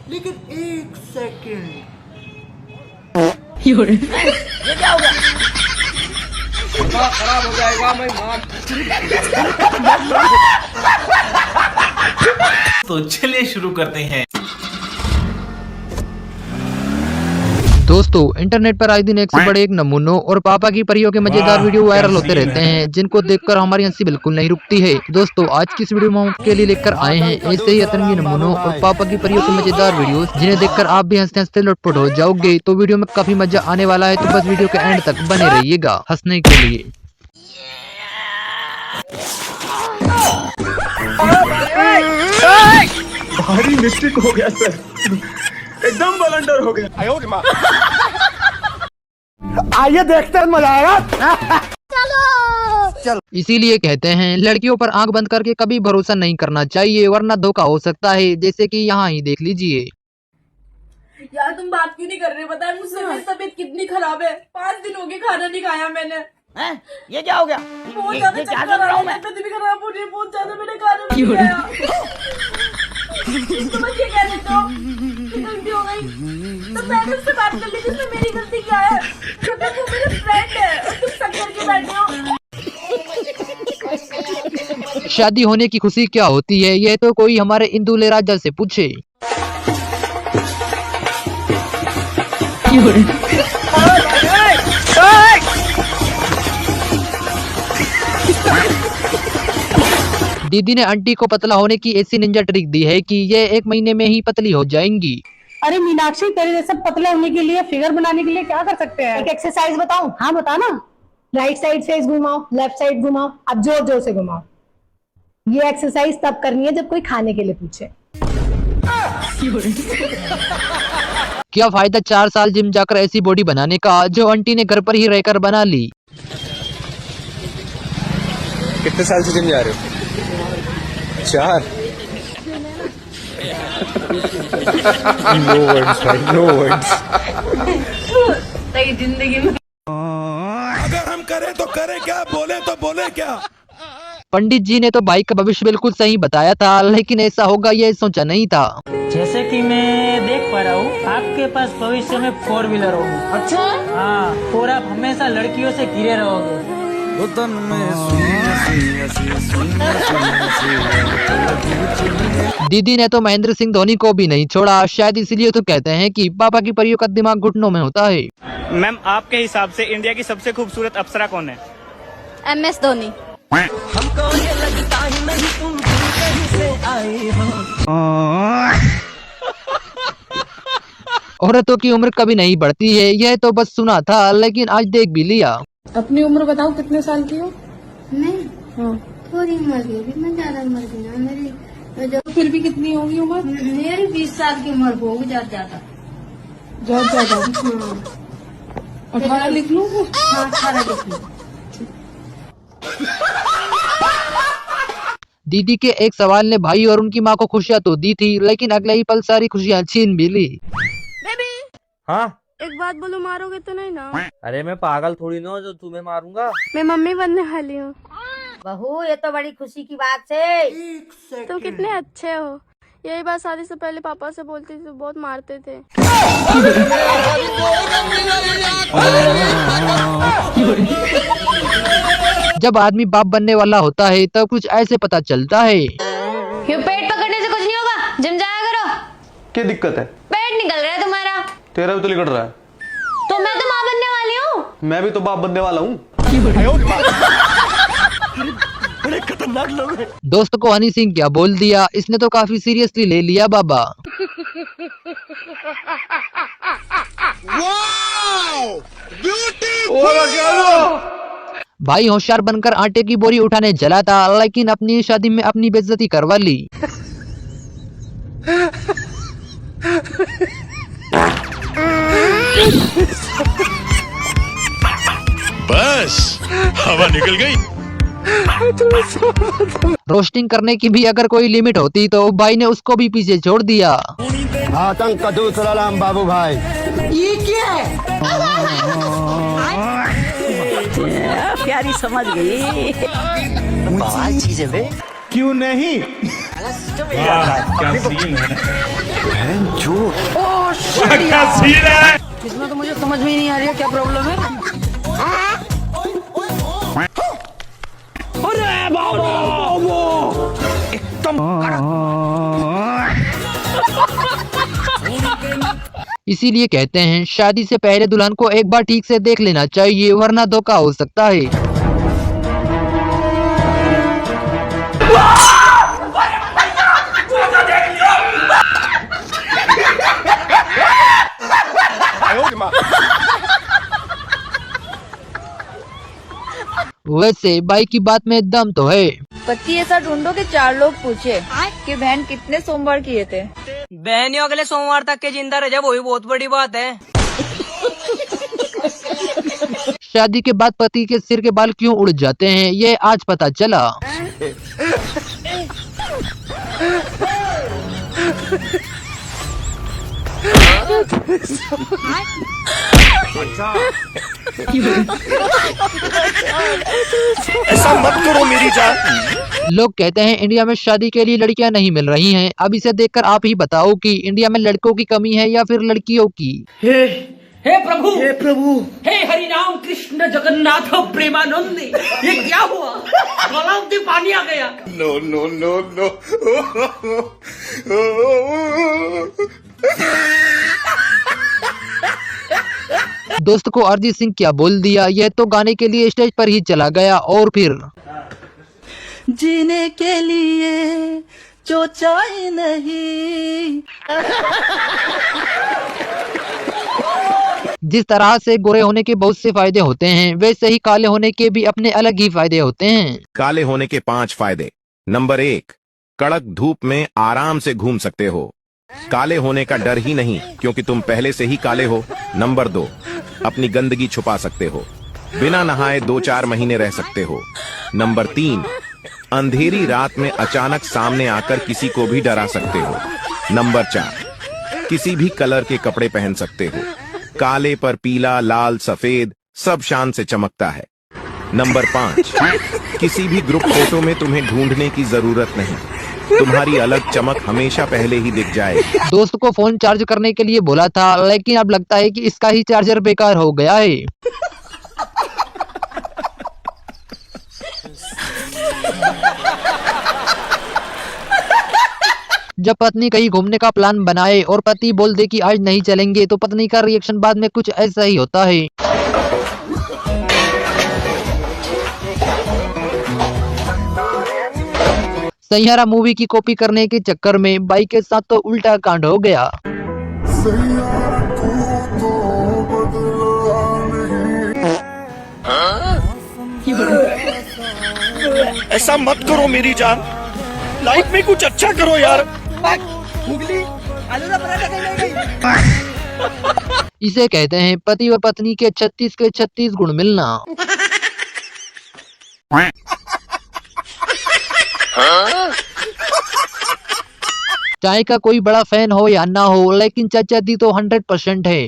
लेकिन एक सेकंड, ये क्या हो गया? खराब हो जाएगा मैं मार। तो चलिए शुरू करते हैं। दोस्तों, इंटरनेट पर आए दिन एक से बड़े एक नमूनों और पापा की परियों के मजेदार वीडियो वायरल होते रहते हैं, जिनको देखकर हमारी हंसी बिल्कुल नहीं रुकती है। दोस्तों, आज की इस वीडियो में हम आपके लिए लेकर आए हैं ऐसे ही अतरंगी नमूनों और पापा की परियों के मजेदार वीडियोस, जिन्हें देखकर आप भी हंसते हंसते लुटपुट हो जाओगे। तो वीडियो में काफी मजा आने वाला है, तो बस वीडियो के एंड तक बने रहिएगा हंसने के लिए। भारी मिस्टेक हो गया सर, एकदम बलंडर हो गया। आइए देखते हैं, मजा आएगा। चलो। इसीलिए कहते हैं लड़कियों पर आंख बंद करके कभी भरोसा नहीं करना चाहिए, वरना धोखा हो सकता है, जैसे कि यहाँ ही देख लीजिए। यार तुम बात क्यों नहीं कर रहे? पता है मुझसे मेरी तबीयत कितनी खराब है। 5 दिन हो गए खाना नहीं खाया मैंने। हैं? ये क्या हो गया? बहुत ज्यादा चक्कर आ रहा है, तबीयत भी खराब हो रही है, बहुत ज्यादा मैंने खाना नहीं खाया। तुम ये कह देते हो कि गलती हो गई, तो मैं तुमसे बात कर ली, इसमें मेरी गलती क्या है? क्योंकि तुम मेरे फ्रेंड है और तुम सब करके बैठे हो। शादी होने की खुशी क्या होती है, यह तो कोई हमारे इंदुले राजा से पूछे। दीदी ने आंटी को पतला होने की ऐसी निंजा ट्रिक दी है कि ये 1 महीने में ही पतली हो जाएंगी। अरे मीनाक्षी, तेरे जैसा पतला होने के लिए, फिगर बनाने के लिए क्या कर सकते हैं? एक एक्सरसाइज बताऊं? हाँ बता ना। राइट साइड फेस घुमाओ, लेफ्ट साइड घुमाओ, अब जोर जोर से घुमाओ। ये एक्सरसाइज तब करनी है जब कोई खाने के लिए पूछे। क्या फायदा 4 साल जिम जाकर ऐसी बॉडी बनाने का, जो आंटी ने घर पर ही रहकर बना ली। कितने साल से जिम जा रहे हो? 4। नो वर्ड्स भाई, नो वर्ड्स। जिंदगी में अगर हम करें तो करें क्या, बोले तो बोले क्या। पंडित जी ने तो भाई का भविष्य बिल्कुल सही बताया था, लेकिन ऐसा होगा ये सोचा नहीं था। जैसे कि मैं देख पा रहा हूँ, आपके पास भविष्य में 4 व्हीलर होगी। अच्छा? हाँ, और आप हमेशा लड़कियों से घिरे रहोगे। दीदी ने तो महेंद्र सिंह धोनी को भी नहीं छोड़ा, शायद इसलिए तो कहते हैं कि पापा की परियों का दिमाग घुटनों में होता है। मैम, आपके हिसाब से इंडिया की सबसे खूबसूरत अप्सरा कौन है? MS धोनी। हमको ये लगता ही नहीं तुम कहीं से आए हो। औरतों की उम्र कभी नहीं बढ़ती है, यह तो बस सुना था, लेकिन आज देख भी लिया। अपनी उम्र बताओ, कितने साल की हो? मैं हाँ। थोड़ी उम्र की होगी, मैं ज्यादा उम्र की ना। मेरी फिर भी कितनी होगी उम्र? मेरी 20 साल की उम्र होगी ज्यादा। ज्यादा? हाँ। 18 लिख लूँ? हाँ, 18 लिख लो। दीदी के एक सवाल ने भाई और उनकी माँ को खुशियाँ तो दी थी, लेकिन अगले ही पल सारी खुशियाँ छीन भी ली। हाँ, एक बात बोलो, मारोगे तो नहीं ना? अरे मैं पागल थोड़ी ना जो तुम्हें मारूंगा। मैं मम्मी बनने वाली हूँ। बहू, ये तो बड़ी खुशी की बात है। एक सेकंड। तुम कितने अच्छे हो। यही बात शादी से पहले पापा से बोलती थी, तो बहुत मारते थे। जब आदमी बाप बनने वाला होता है तब कुछ ऐसे पता चलता है। ये पेट पकड़ने से कुछ नहीं होगा, जिम जाया करो। क्या दिक्कत है? पेट निकल रहा है तुम्हारा। तेरा भी तो निकल रहा है। तो मैं तो माँ बनने वाली हूँ। मैं भी तो बाप बनने वाला हूँ। बड़े खतरनाक लोग हैं। दोस्त को हनी सिंह क्या बोल दिया, इसने तो काफी सीरियसली ले लिया बाबा। भाई होशियार बनकर आटे की बोरी उठाने चला था, लेकिन अपनी शादी में अपनी बेइज्जती करवा ली। बस हवा निकल गई। रोस्टिंग करने की भी अगर कोई लिमिट होती तो भाई ने उसको भी पीछे छोड़ दिया। आतंक का दूसरा नाम बाबू भाई। ये क्या है? प्यारी समझ गई। बवाल चीज है बे। क्यों नहीं? क्या सीन है। झूठ। इसमें तो मुझे समझ में ही नहीं आ रही है क्या प्रॉब्लम है। इसीलिए कहते हैं शादी से पहले दुल्हन को एक बार ठीक से देख लेना चाहिए, वरना धोखा हो सकता है। वैसे बाई की बात में दम तो है। पति ऐसा ढूंढो कि 4 लोग पूछे कि बहन कितने सोमवार किए थे। बहनियों अगले सोमवार तक के जिंदा रह जाए वही बहुत बड़ी बात है। शादी के बाद पति के सिर के बाल क्यों उड़ जाते हैं, ये आज पता चला। ऐसा मत करो मेरी जान। लोग कहते हैं इंडिया में शादी के लिए लड़कियां नहीं मिल रही हैं। अब इसे देखकर आप ही बताओ कि इंडिया में लड़कों की कमी है या फिर लड़कियों की। हे प्रभु, हे प्रभु, हे हरि राम कृष्ण जगन्नाथ प्रेमानंद, ये क्या हुआ? गलाव में पानी आ गया। No no no no. दोस्त को अरिजीत सिंह क्या बोल दिया, यह तो गाने के लिए स्टेज पर ही चला गया और फिर जीने के लिए जो चाहे नहीं। जिस तरह से गोरे होने के बहुत से फायदे होते हैं, वैसे ही काले होने के भी अपने अलग ही फायदे होते हैं। काले होने के 5 फायदे। नंबर 1, कड़क धूप में आराम से घूम सकते हो। काले होने का डर ही नहीं, क्योंकि तुम पहले से ही काले हो। नंबर 2, अपनी गंदगी छुपा सकते हो। बिना नहाए 2-4 महीने रह सकते हो। नंबर 3, अंधेरी रात में अचानक सामने आकर किसी को भी डरा सकते हो। नंबर 4, किसी भी कलर के कपड़े पहन सकते हो। काले पर पीला, लाल, सफेद सब शान से चमकता है। नंबर 5, किसी भी ग्रुप फोटो में तुम्हें ढूंढने की जरूरत नहीं, तुम्हारी अलग चमक हमेशा पहले ही दिख जाएगी। दोस्त को फोन चार्ज करने के लिए बोला था, लेकिन अब लगता है कि इसका ही चार्जर बेकार हो गया है। जब पत्नी कहीं घूमने का प्लान बनाए और पति बोल दे कि आज नहीं चलेंगे, तो पत्नी का रिएक्शन बाद में कुछ ऐसा ही होता है। सैयारा मूवी की कॉपी करने के चक्कर में बाई के साथ तो उल्टा कांड हो गया। ऐसा मत करो मेरी जान, लाइफ में कुछ अच्छा करो यार। इसे कहते हैं पति व पत्नी के 36 के 36 गुण मिलना। चाय का कोई बड़ा फैन हो या ना हो, लेकिन चाचा दी तो 100% है।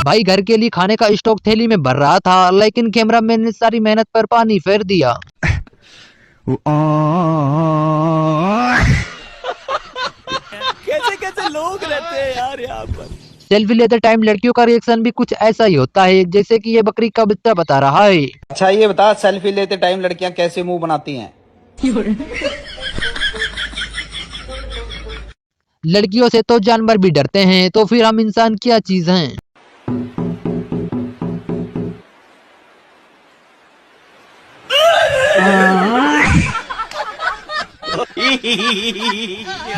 भाई घर के लिए खाने का स्टॉक थैली में भर रहा था, लेकिन कैमरामैन ने सारी मेहनत पर पानी फेर दिया। कैसे कैसे लोग रहते हैं यार यहाँ पर। सेल्फी लेते टाइम लड़कियों का रिएक्शन भी कुछ ऐसा ही होता है, जैसे कि ये बकरी का बच्चा बता रहा है। अच्छा ये बता, सेल्फी लेते टाइम लड़कियां कैसे मुंह बनाती हैं? लड़कियों से तो जानवर भी डरते हैं, तो फिर हम इंसान क्या चीज हैं?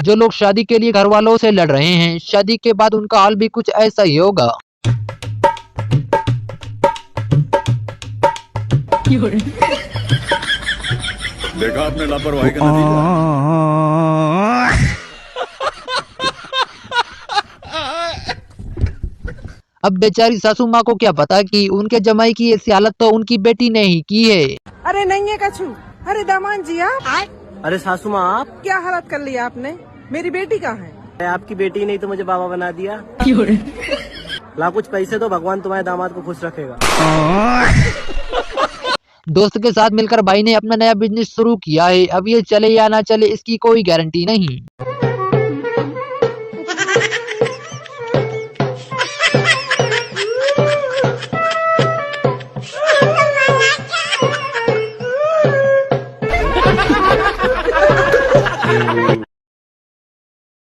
जो लोग शादी के लिए घर वालों से लड़ रहे हैं, शादी के बाद उनका हाल भी कुछ ऐसा ही होगा। देखा आपने लापरवाही का नतीजा। अब बेचारी सासू माँ को क्या पता कि उनके जमाई की ऐसी हालत तो उनकी बेटी ने ही की है। अरे नहीं है कछु। अरे दामाद जी आप। अरे सासू माँ आप क्या हालत कर लिया आपने? मेरी बेटी कहाँ है? आपकी बेटी नहीं तो मुझे बाबा बना दिया। ला कुछ पैसे तो भगवान तुम्हारे दामाद को खुश रखेगा। दोस्त के साथ मिलकर भाई ने अपना नया बिजनेस शुरू किया है। अब ये चले या ना चले इसकी कोई गारंटी नहीं।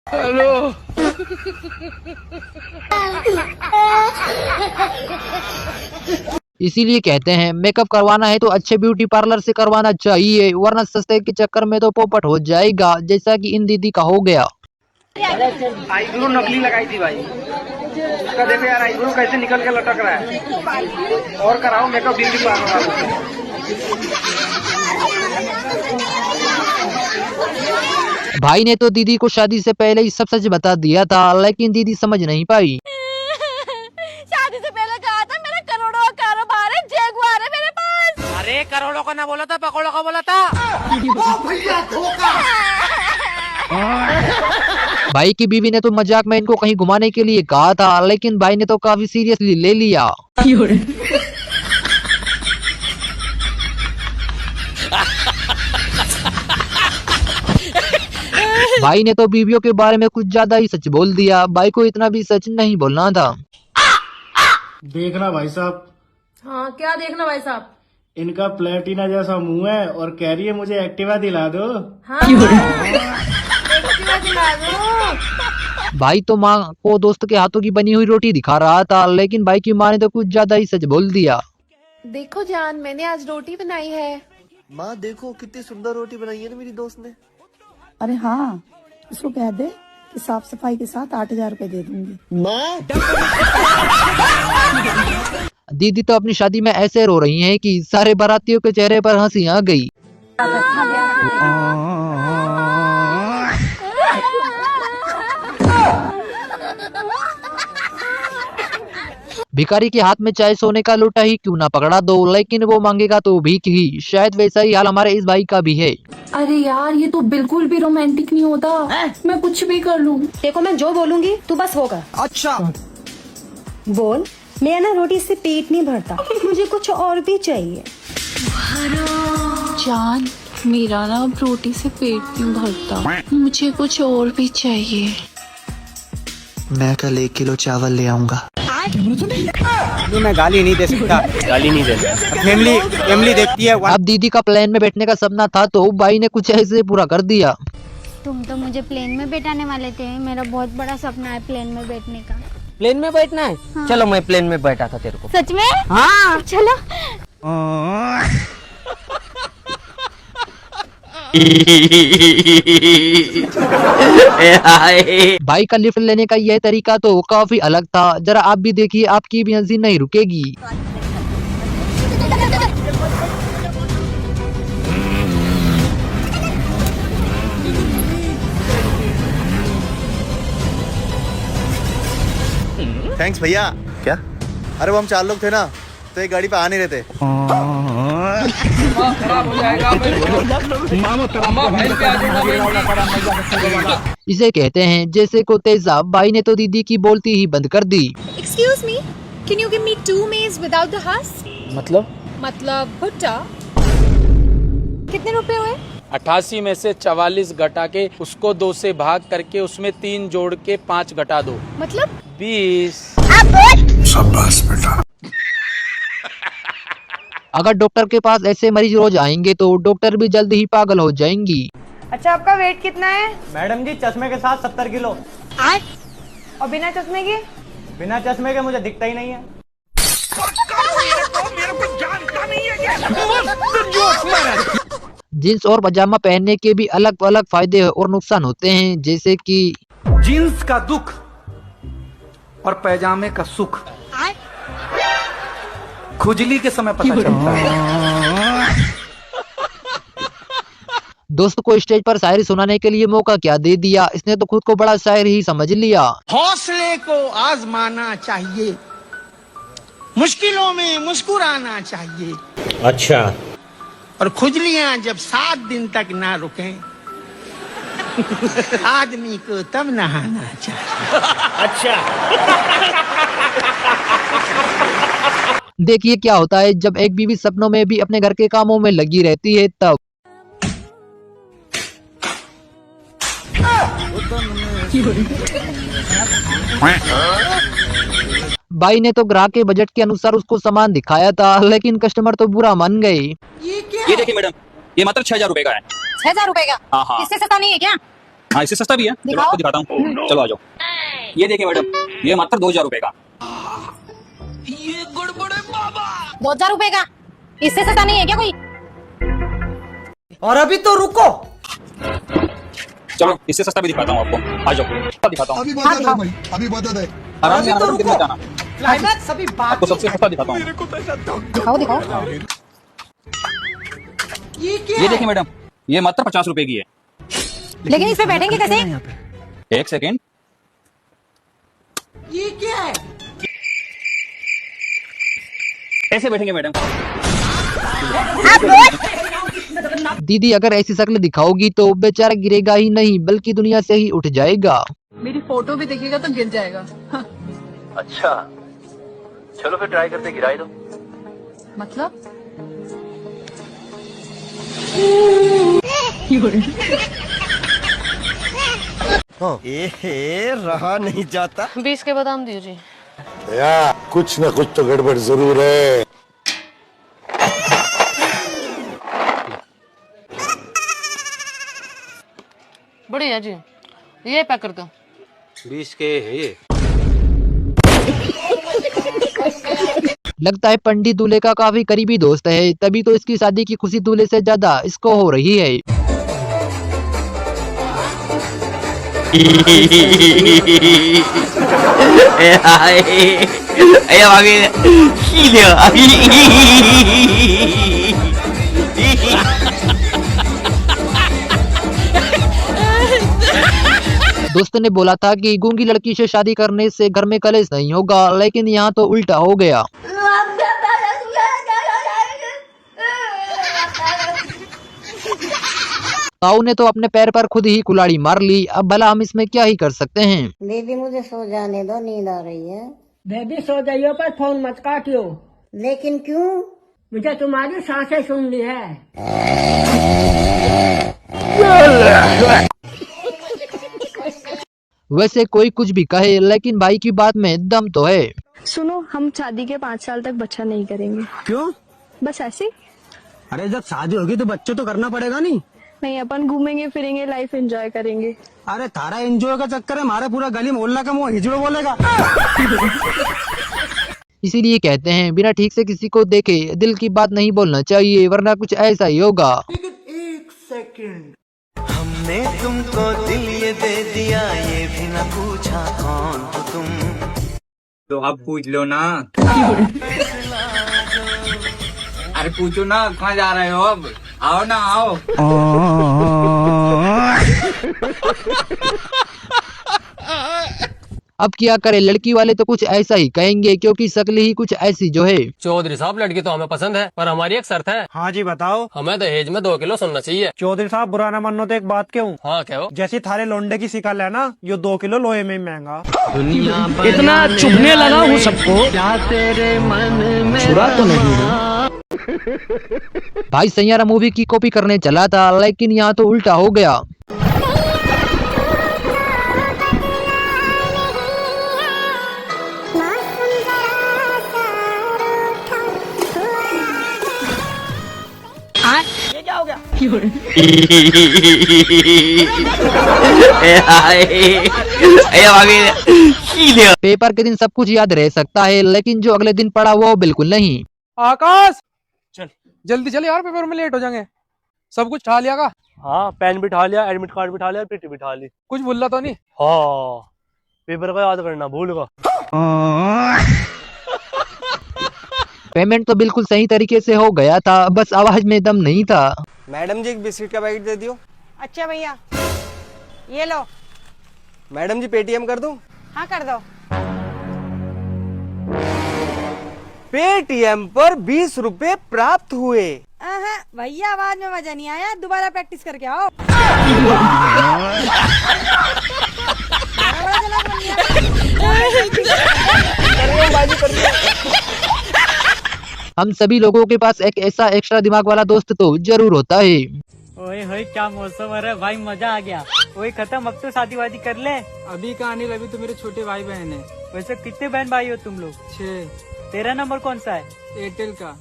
हेलो। इसीलिए कहते हैं मेकअप करवाना है तो अच्छे ब्यूटी पार्लर से करवाना चाहिए, वरना सस्ते के चक्कर में तो पोपट हो जाएगा, जैसा कि इन दीदी का हो गया। आईब्रो नकली लगाई थी भाई, उसका देखो यार आईब्रो कैसे निकल के लटक रहा है। और कराओ मेकअप ब्यूटी पार्लर। भाई ने तो दीदी को शादी से पहले ही सब सच बता दिया था, लेकिन दीदी समझ नहीं पाई। शादी से पहले कहा था मेरा करोड़ों का कारोबार है, जगुआर है मेरे पास। अरे करोड़ों का ना बोला था, पकौड़ों का बोला था। भैया धोखा। भाई की बीवी ने तो मजाक में इनको कहीं घुमाने के लिए कहा था, लेकिन भाई ने तो काफी सीरियसली ले लिया। भाई ने तो बीवियों के बारे में कुछ ज्यादा ही सच बोल दिया। भाई को इतना भी सच नहीं बोलना था। देखना भाई साहब। हाँ क्या देखना भाई साहब? इनका प्लेटिना जैसा मुंह है और कह रही है मुझे एक्टिवा दिला दो। हाँ, एक्टिवा दिला दो। भाई तो माँ को दोस्त के हाथों की बनी हुई रोटी दिखा रहा था, लेकिन भाई की माँ ने तो कुछ ज्यादा ही सच बोल दिया। देखो जान, मैंने आज रोटी बनाई है। माँ देखो कितनी सुंदर रोटी बनाई है ना मेरी दोस्त ने। अरे हाँ, इसको कह दे कि साफ सफाई के साथ 8,000 रुपए दे दूंगी। माँ दीदी तो अपनी शादी में ऐसे रो रही हैं कि सारे बारातियों के चेहरे पर हंसी आ गई। भिखारी के हाथ में चाहे सोने का लोटा ही क्यों ना पकड़ा दो, लेकिन वो मांगेगा तो भीख ही। शायद वैसा ही हाल हमारे इस भाई का भी है। अरे यार ये तो बिल्कुल भी रोमांटिक नहीं होता। मैं कुछ भी कर लूँ। देखो मैं जो बोलूंगी तू बस वो कर। अच्छा बोल। मेरा ना रोटी से पेट नहीं भरता, मुझे कुछ और भी चाहिए। जान मेरा ना अब रोटी से पेट नहीं भरता, मुझे कुछ और भी चाहिए। मैं कल 1 किलो चावल ले आऊंगा। मैं गाली नहीं दे सकता, गाली नहीं दे सकता। फैमिली देखती है। अब दीदी का प्लेन में बैठने का सपना था तो भाई ने कुछ ऐसे पूरा कर दिया। तुम तो मुझे प्लेन में बैठाने वाले थे, मेरा बहुत बड़ा सपना है प्लेन में बैठने का। प्लेन में बैठना है? हाँ। चलो मैं प्लेन में बैठा था तेरे को। सच में? हाँ चलो। भाई का लिफ्ट लेने का यह तरीका तो काफी अलग था। जरा आप भी देखिए, आपकी भी हंसी नहीं रुकेगी। थैंक्स भैया। क्या? अरे वो हम 4 लोग थे ना, तो एक गाड़ी पे आ नहीं रहे थे। इसे कहते हैं जैसे को तेजाब। भाई ने तो दीदी की बोलती ही बंद कर दी। Excuse me, can you give me 2 maize without the husk? मतलब भुट्टा। कितने रुपए हुए? 88 में से 44 घटा के उसको 2 से भाग करके उसमें 3 जोड़ के 5 घटा दो, मतलब 20। शाबाश बेटा। अगर डॉक्टर के पास ऐसे मरीज रोज आएंगे तो डॉक्टर भी जल्द ही पागल हो जाएंगी। अच्छा आपका वेट कितना है? मैडम जी चश्मे के साथ 70 किलो। और बिना चश्मे के? बिना चश्मे के मुझे दिखता ही नहीं है। जींस और पजामा पहनने के भी अलग अलग फायदे और नुकसान होते हैं, जैसे कि जीन्स का दुख और पैजामे का सुख खुजली के समय पता चलता है। दोस्त को स्टेज पर शायरी सुनाने के लिए मौका क्या दे दिया, इसने तो खुद को बड़ा शायर ही समझ लिया। हौसले को आजमाना चाहिए, मुश्किलों में मुस्कुराना चाहिए। अच्छा। और खुजलियां जब 7 दिन तक ना रुकें, आदमी को तब नहाना चाहिए। अच्छा। देखिए क्या होता है जब एक बीवी सपनों में भी अपने घर के कामों में लगी रहती है तब। भाई ने तो ग्राहक के बजट के अनुसार उसको सामान दिखाया था, लेकिन कस्टमर तो बुरा मान गई। ये देखिए मैडम, ये मात्र 6000 रुपए का है। 6000 रुपए का? हाँ हाँ इससे सस्ता नहीं है क्या? हाँ, इससे सस्ता भी है। चलो आपको दिखाता हूँ, चलो आ जाओ। ये देखिए मैडम, ये मात्र 2000 रुपए का। 2000 रुपए का? इससे सस्ता नहीं है क्या कोई? और अभी तो रुको, चलो इससे सस्ता भी दिखाता हूँ आपको, आ जाओ दिखाता हूँ। अभी बता दे भाई, अभी बता दे। आराम से आराम से जाना, क्लाइमैक्स अभी आपको सबसे सस्ता दिखाता हूँ। दिखाओ दिखाओ। ये देखिए मैडम, ये मात्र 50 रुपए की है। लेकिन इस पे बैठेंगे कैसे? एक सेकेंड, ये क्या है? ऐसे बैठेंगे मैडम। दीदी अगर ऐसी शक्ल दिखाओगी तो बेचारा गिरेगा ही नहीं बल्कि दुनिया से ही उठ जाएगा। मेरी फोटो भी दिखेगा तो गिर जाएगा। अच्छा चलो फिर ट्राई करते, गिराई दो। मतलब रहा नहीं जाता। 20 के बादाम दीजिए। या कुछ न कुछ तो गड़बड़ जरूर है। बढ़िया जी, ये पैक कर दो। 20 के है ये। लगता है पंडित दूल्हे का काफी करीबी दोस्त है, तभी तो इसकी शादी की खुशी दूल्हे से ज्यादा इसको हो रही है। दोस्त ने बोला था कि गूंगी लड़की से शादी करने से घर में कलेश नहीं होगा, लेकिन यहाँ तो उल्टा हो गया। ताऊ ने तो अपने पैर पर खुद ही कुल्हाड़ी मार ली, अब भला हम इसमें क्या ही कर सकते हैं। बेबी मुझे सो जाने दो, नींद आ रही है। बेबी सो जाइयो पर फोन मत काटियो। लेकिन क्यों? मुझे तुम्हारी सांसें सुननी है। वैसे कोई कुछ भी कहे, लेकिन भाई की बात में दम तो है। सुनो, हम शादी के 5 साल तक बच्चा नहीं करेंगे। क्यों? बस ऐसे। अरे जब शादी होगी तो बच्चे तो करना पड़ेगा नहीं? नहीं, अपन घूमेंगे फिरेंगे, लाइफ एंजॉय करेंगे। अरे तारा एंजॉय का चक्कर है, हमारे पूरा गली मोहल्ला का मुंह हिजड़ो बोलेगा। इसीलिए कहते हैं बिना ठीक से किसी को देखे दिल की बात नहीं बोलना चाहिए, वरना कुछ ऐसा ही होगा। एक सेकंड, हमने तुमको दिल ये दे दिया, ये भी न पूछा कौन हो तुम। तो अब पूछ लो ना। अरे पूछो ना, कहाँ जा रहे हो? अब आओ ना, आओ। अब क्या करे, लड़की वाले तो कुछ ऐसा ही कहेंगे क्योंकि शक्ल ही कुछ ऐसी जो है। चौधरी साहब, लड़की तो हमें पसंद है, पर हमारी एक शर्त है। हाँ जी बताओ। हमें दहेज में 2 किलो सुनना चाहिए। चौधरी साहब बुरा ना मानो तो एक बात कहूँ। हाँ क्या हो? जैसी थारे लोंडे की शिकल है ना, यो 2 किलो लोहे में ही महंगा। इतना चुभने लगा हूँ सबको, क्या तेरे मन में छुरा तो नहीं है? भाई सैयारा मूवी की कॉपी करने चला था, लेकिन यहाँ तो उल्टा हो गया। ये क्या हो गया? पेपर के दिन सब कुछ याद रह सकता है, लेकिन जो अगले दिन पढ़ा वो बिल्कुल नहीं। आकाश चल जल्दी चल यार, पेपर में लेट हो जाएंगे। सब कुछ ठा लिया का? हाँ, पेन भी ठा लिया, एडमिट कार्ड भी ठा लिया, पेटी भी ठा ली। कुछ भूला तो नहीं? हाँ, पेपर का याद करना भूल गया। पेमेंट तो बिल्कुल सही तरीके से हो गया था, बस आवाज में दम नहीं था। मैडम जी एक बिस्किट का पैकेट दे दियो। अच्छा भैया, ये लो। मैडम जी पेटीएम कर दूं? हाँ कर दो। पेटीएम पर 20 रुपए प्राप्त हुए। भैया आवाज में मजा नहीं आया, दोबारा प्रैक्टिस करके आओ। हम सभी लोगों के पास एक ऐसा एक्स्ट्रा दिमाग वाला दोस्त तो जरूर होता है। ओए होए क्या मौसम है रे भाई, मजा आ गया। ओए खत्म, अब तो शादी वादी कर ले। अभी कहाँ नहीं, अभी तो मेरे छोटे भाई बहन है। वैसे कितने बहन भाई हो तुम लोग? 6। तेरा नंबर कौन सा है? एयरटेल का।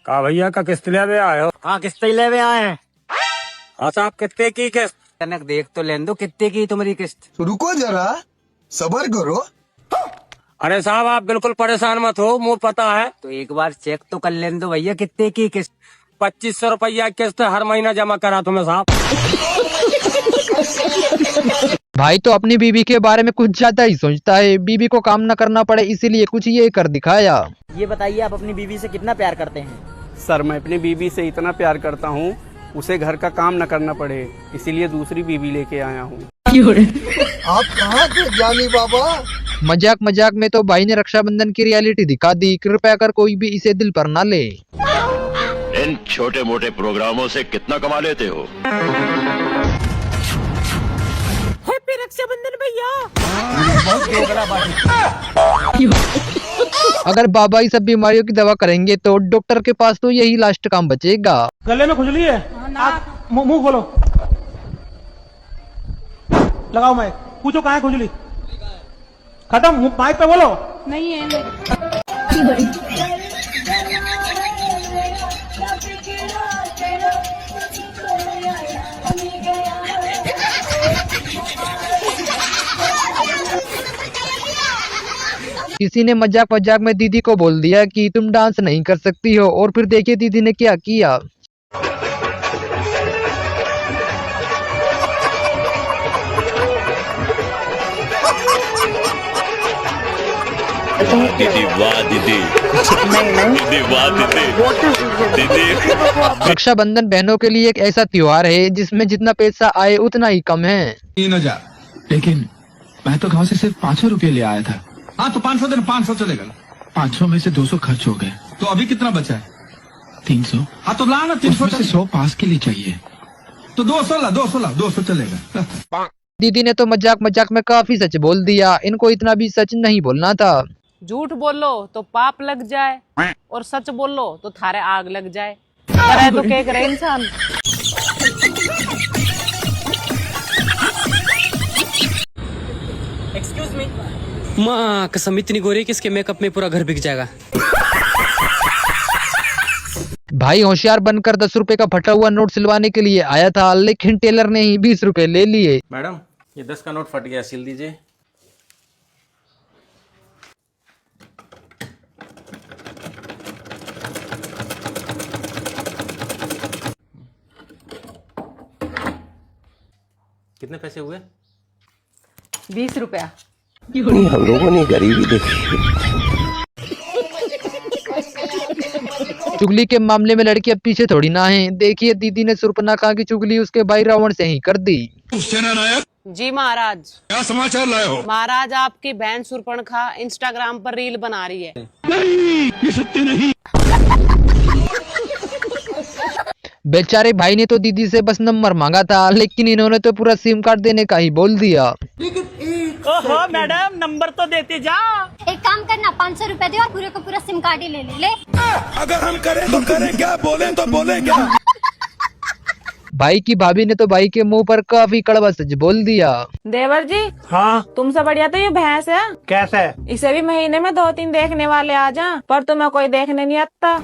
का भैया का किस्त ले आए हो? हाँ किस्त ले आए हैं। हाँ साहब कितने की किस्त? कनक देख तो लेन दो कितने की तुम्हारी किस्त। रुको जरा सबर करो। अरे साहब आप बिल्कुल परेशान मत हो, मुझे पता है। तो एक बार चेक तो कर लेन दो भैया, कितने की किस्त? 2500 रुपया किस्त हर महीना जमा करा तुम्हें साहब। भाई तो अपनी बीवी के बारे में कुछ ज्यादा ही सोचता है, बीवी को काम न करना पड़े इसीलिए कुछ ये कर दिखाया। ये बताइए आप अपनी बीवी से कितना प्यार करते हैं? सर मैं अपनी बीवी से इतना प्यार करता हूँ, उसे घर का काम न करना पड़े, इसीलिए दूसरी बीवी लेके आया हूँ। आप कहाँ थे ज्ञानी बाबा? मजाक मजाक में तो भाई ने रक्षाबंधन की रियलिटी दिखा दी। कृपया कर कोई भी इसे दिल पर ना ले। इन छोटे मोटे प्रोग्रामों से कितना कमा लेते हो? हैप्पी रक्षाबंधन भैया। अगर बाबा ही सब बीमारियों की दवा करेंगे तो डॉक्टर के पास तो यही लास्ट काम बचेगा। गले में खुजली है? मुंह खोलो, लगाओ माइक, पूछो कहाँ है खुजली? खत्म, माइक पे बोलो। नहीं है। किसी ने मजाक मजाक में दीदी को बोल दिया कि तुम डांस नहीं कर सकती हो, और फिर देखिए दीदी ने क्या किया। दीदी वाह दीदी, दीदी वाह दीदी, दीदी। रक्षाबंधन बहनों के लिए एक ऐसा त्योहार है जिसमें जितना पैसा आए उतना ही कम है। 3000, लेकिन मैं तो गाँव से सिर्फ 500 रुपए ले आया था। हाँ तो 500 दिन 500 चलेगा। 500 में से 200 खर्च हो गए, तो अभी कितना बचा है? 300। हाँ तो ला ना 300 से 100 पास के लिए चाहिए, तो 200 चलेगा। दीदी ने तो मजाक मजाक में काफी सच बोल दिया, इनको इतना भी सच नहीं बोलना था। झूठ बोलो तो पाप लग जाए और सच बोलो तो थारे आग लग जाए। करे तो क्या करे इंसान। Excuse me. माँ कसम इतनी गोरी कि इसके मेकअप में पूरा घर बिक जाएगा। भाई होशियार बनकर 10 रुपए का फटा हुआ नोट सिलवाने के लिए आया था, लेकिन टेलर ने ही 20 रुपए ले लिए। मैडम ये 10 का नोट फट गया, सिल दीजिए। कितने पैसे हुए? 20 रुपया। हम लोगों ने गरीबी देखी। चुगली के मामले में लड़की अब पीछे थोड़ी ना है। देखिए दीदी ने शूर्पणखा की चुगली उसके भाई रावण से ही कर दी। जी महाराज। क्या समाचार लाए हो? महाराज आपकी बहन शूर्पणखा इंस्टाग्राम पर रील बना रही है। नहीं, ये सत्य नहीं। बेचारे भाई ने तो दीदी से बस नंबर मांगा था, लेकिन इन्होंने तो पूरा सिम कार्ड देने का ही बोल दिया। ओहो मैडम नंबर तो देते जा। एक काम करना 500 रुपए दे और पूरे को पूरा सिम कार्ड ही ले। अगर हम करें तो करें क्या, बोले तो बोले क्या। भाई की भाभी ने तो भाई के मुंह पर काफी कड़वा सच बोल दिया। देवर जी। हाँ तुमसे बढ़िया तो ये भैंस है। कैसे? इसे भी महीने में 2-3 देखने वाले आ जा, पर तुम्हें कोई देखने नहीं आता।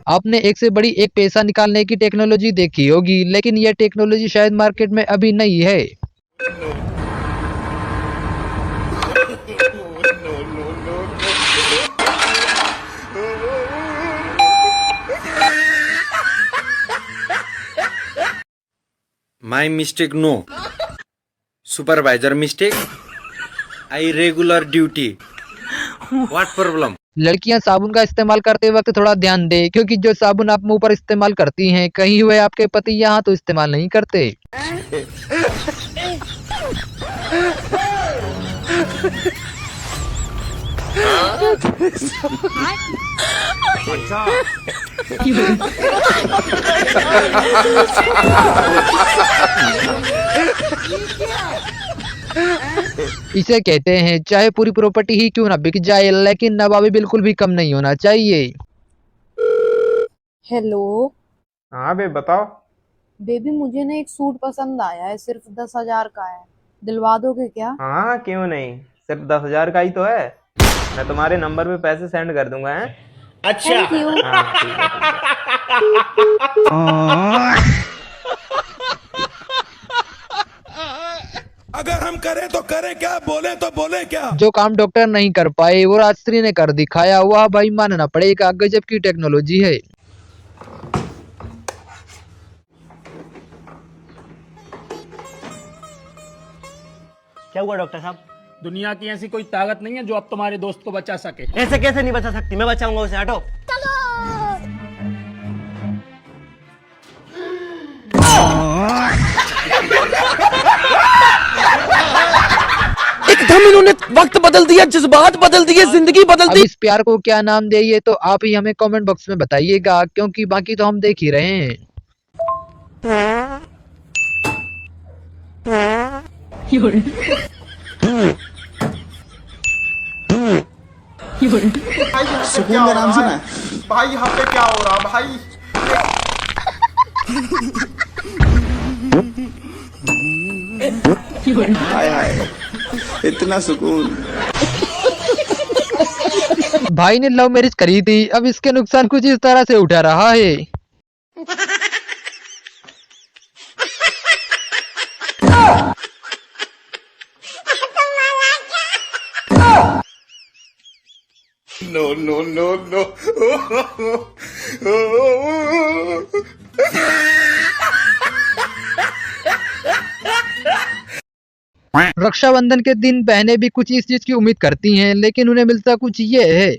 आपने एक से बड़ी एक पैसा निकालने की टेक्नोलॉजी देखी होगी, लेकिन यह टेक्नोलॉजी शायद मार्केट में अभी नहीं है। My mistake no. Supervisor mistake. I regular duty. What problem? लड़कियां साबुन का इस्तेमाल करते वक्त थोड़ा ध्यान दे, क्योंकि जो साबुन आप मुंह पर इस्तेमाल करती हैं, कहीं हुए आपके पति यहाँ तो इस्तेमाल नहीं करते। इसे कहते हैं चाहे पूरी प्रॉपर्टी ही क्यों ना बिक जाए, लेकिन नवाबी बिल्कुल भी कम नहीं होना चाहिए। हेलो। हाँ बे बताओ। बेबी मुझे ना एक सूट पसंद आया है, सिर्फ 10,000 का है, दिलवा दोगे क्या? हाँ क्यों नहीं, सिर्फ 10,000 का ही तो है। मैं तुम्हारे नंबर पे पैसे सेंड कर दूंगा है। अच्छा। Thank you. हाँ, ठीक है। अगर हम करें तो करें क्या, बोले तो बोले क्या। जो काम डॉक्टर नहीं कर पाए वो राजश्री ने कर दिखाया, वह भाई मानना पड़ेगा, गजब की टेक्नोलॉजी है। क्या हुआ डॉक्टर साहब? दुनिया की ऐसी कोई ताकत नहीं है जो अब तुम्हारे दोस्त को बचा सके। ऐसे कैसे नहीं बचा सकती, मैं बचाऊंगा उसे, हटो। एकदम इन्होंने वक्त बदल दिया, जज्बात बदल दिए, जिंदगी बदल दी। इस प्यार को क्या नाम दे, ये तो आप ही हमें कमेंट बॉक्स में बताइएगा, क्योंकि बाकी तो हम देख ही रहे हैं। सुकून का नाम सुना है भाई? यहाँ पे क्या हो रहा भाई? हाय हाय, इतना सुकून। भाई ने लव मैरिज करी थी, अब इसके नुकसान कुछ इस तरह से उठा रहा है। No no no no. Rakshabandhan के दिन बहनें भी कुछ इस चीज की उम्मीद करती हैं, लेकिन उन्हें मिलता कुछ ये है।